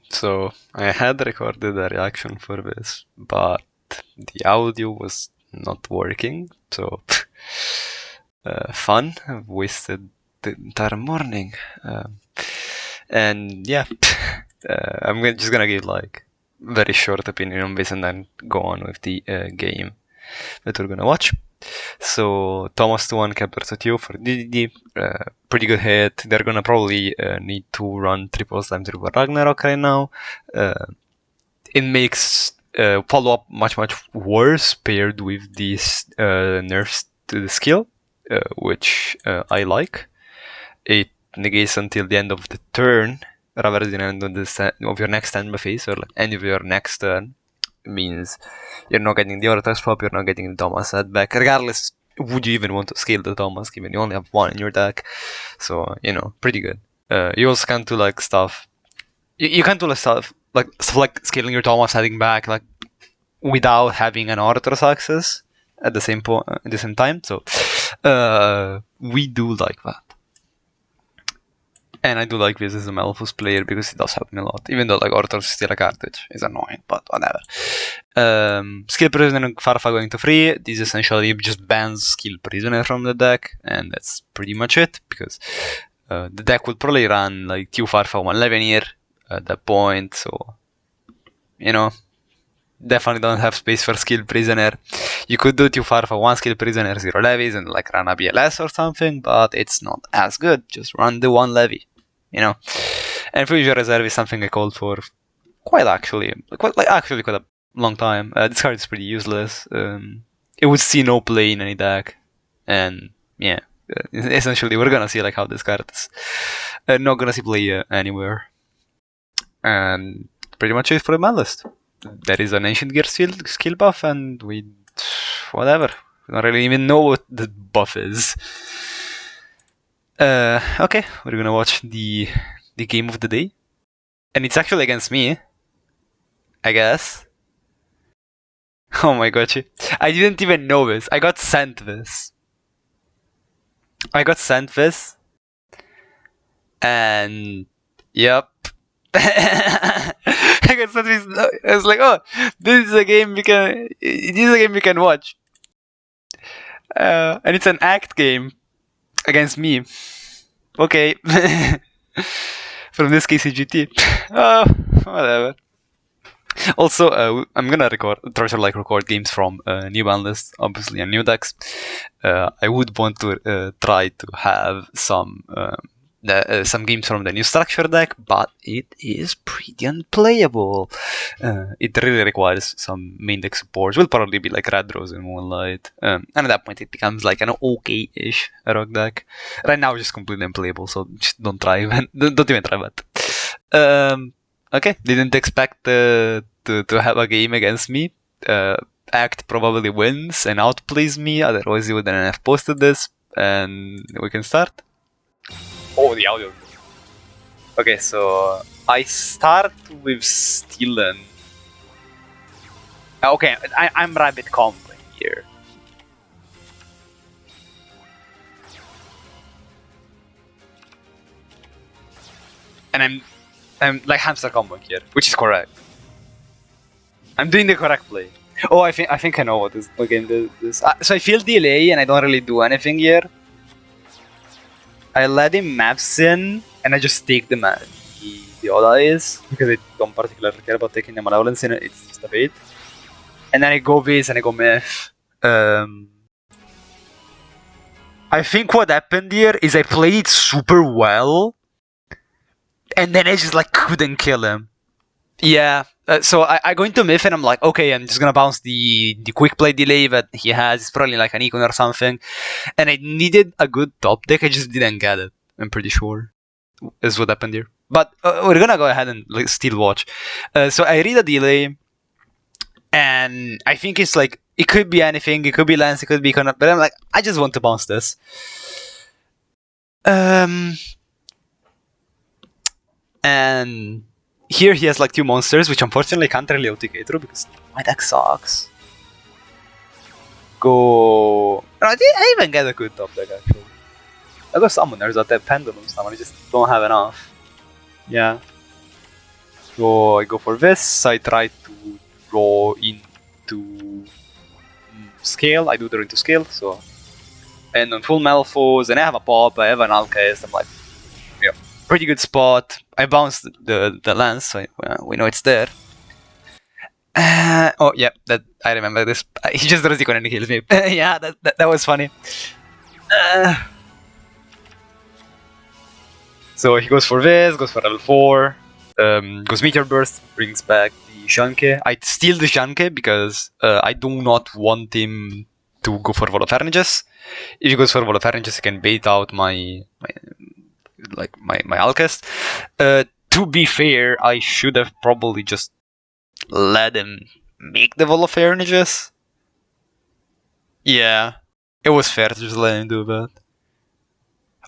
So I had recorded a reaction for this, but the audio was not working. So fun. I've wasted the entire morning. And yeah, just gonna give like very short opinion on this and then go on with the game that we're gonna watch. So Thomas to 1, Kepler to 2 for DDD. Pretty good hit. They're gonna probably need to run triples time through Ragnarok right now. It makes follow-up much worse paired with these nerfs to the skill, which I like. It negates until the end of the turn rather than end of your next end phase or like end of your next turn. Means you're not getting the auto swap, you're not getting the Thomas set back. Regardless, would you even want to scale the Thomas given you only have one in your deck? So, pretty good. You also can't do like stuff. You can't do like stuff like scaling your Thomas heading back like without having an Arthur's access at the same point at the same time. So we do like that. And I do like this as a Metalfoes player because it does help me a lot. Even though like Arthur's still a cartridge. It's annoying, but whatever. Skill Prisoner and Farfa going to 3. This essentially just bans Skill Prisoner from the deck. And that's pretty much it. Because the deck would probably run like 2 Farfa 1 Levenir at that point. So, definitely don't have space for Skill Prisoner. You could do 2 Farfa 1 Skill Prisoner 0 levies and like run a BLS or something, but it's not as good. Just run the 1 levy, And Fusion Reserve is something I called for quite a long time. This card is pretty useless. It would see no play in any deck, and yeah, essentially we're gonna see like how this card is not gonna see play anywhere. And pretty much it for the Banlist. There is an Ancient Gear skill buff, and we don't really even know what the buff is. Okay, we're gonna watch the game of the day, and it's actually against me, I guess. Oh my god, I didn't even know this. I got sent this, and yep. I was like, oh, this is a game we can watch. And it's an act game against me. Okay. From this KCGT. Oh, whatever. Also, I'm gonna try to record games from new Banlist, obviously, and new decks. I would want to try to have some games from the new structure deck, but it is pretty unplayable. It really requires some main deck support. Will probably be like Red Rose and Moonlight, and at that point it becomes like an okay-ish rock deck. Right now it's just completely unplayable, so just don't even try that. Okay, didn't expect to have a game against me. Act probably wins and outplays me, otherwise you wouldn't have posted this, and we can start. Oh, the audio. Okay, so I start with Steelen. Okay, I'm Rabbit Combo here. And I'm like Hamster Combo here, which is correct. I'm doing the correct play. Oh, I think I know what this game is. So I feel delay and I don't really do anything here. I let him maps in, and I just take the odd eyes, because I don't particularly care about taking the Malevolence in, it's just a bait. And then I go base and I go myth. I think what happened here is I played it super well, and then I just couldn't kill him. Yeah, so I go into myth and I'm like, okay, I'm just gonna bounce the quick play delay that he has. It's probably like an Econ or something. And I needed a good top deck, I just didn't get it. I'm pretty sure is what happened here. But we're gonna go ahead and still watch. So I read a delay, and I think it's it could be anything. It could be Lance, it could be Econ, but I'm like, I just want to bounce this. And here he has 2 monsters, which unfortunately can't really OTK through because my deck sucks. Go. I even get a good top deck actually. I got summoners that have pendulum summon, I just don't have enough. Yeah. So I go for this, I try to draw into scale, I do draw into scale, so... And on full Metalfoes, and I have a pop, I have an Alchemist, I'm like, yeah, pretty good spot. I bounced the lens, so we know it's there. Oh yeah, that I remember this. He just draws Icon and he kills me. Yeah, that was funny. So he goes for this, goes for level 4, goes Meteor Burst, brings back the Shanke. I steal the Shanke because I do not want him to go for Volofernages. If he goes for Volofernages, he can bait out my Alcest. To be fair, I should have probably just let him make the Volofernages. Yeah, it was fair to just let him do that.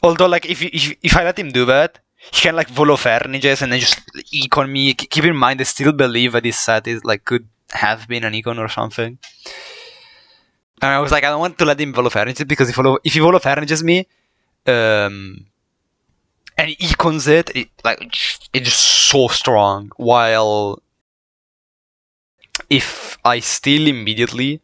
Although, like, if I let him do that, he can like Volofernages and then just econ me. Keep in mind, I still believe that this set is like could have been an econ or something. And I was like, I don't want to let him Volofernages because if he Volofernages me, and he econs it, it's so strong. While if I steal immediately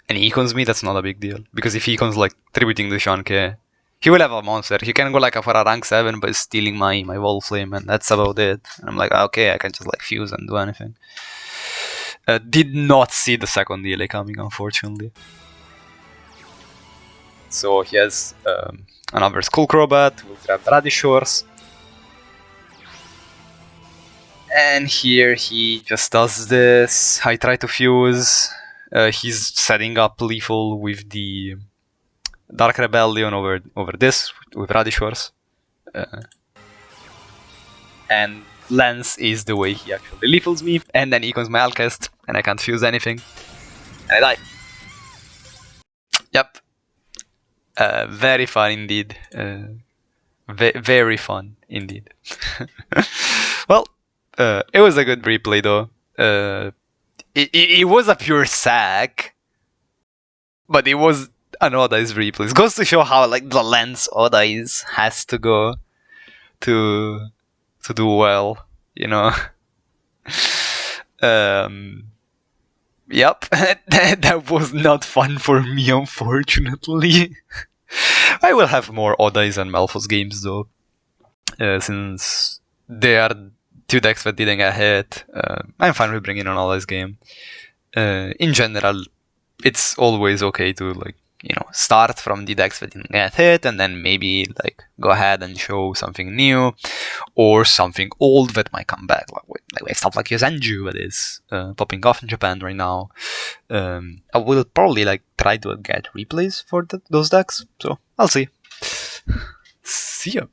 and he econs me, that's not a big deal. Because if he econs like tributing the Shanke, he will have a monster. He can go like for a rank 7 by stealing my Wall Flame, and that's about it. And I'm like, okay, I can just like fuse and do anything. Did not see the second DLA coming, unfortunately. So he has another Skullcrobat, we'll grab Radishores. And here he just does this. I try to fuse. He's setting up lethal with the Dark Rebellion over this with Radishores. And Lance is the way he actually lethals me, and then he econs my Alcest, and I can't fuse anything. And I die. Yep. Very fun indeed. Very fun indeed. Well, it was a good replay though. It was a pure sack, but it was an Odai's replay. It goes to show how like the lens Odai's has to go to do well, you know. Yep, that was not fun for me, unfortunately. I will have more Odai's and Metalfoes games though, since they are two decks that didn't get hit. I'm fine with bringing an Odai's game. In general, it's always okay to like, you know, start from the decks that didn't get hit and then maybe like go ahead and show something new or something old that might come back, like stuff like Yosenju that is popping off in Japan right now. I will probably like try to get replays for those decks, so I'll see. See ya.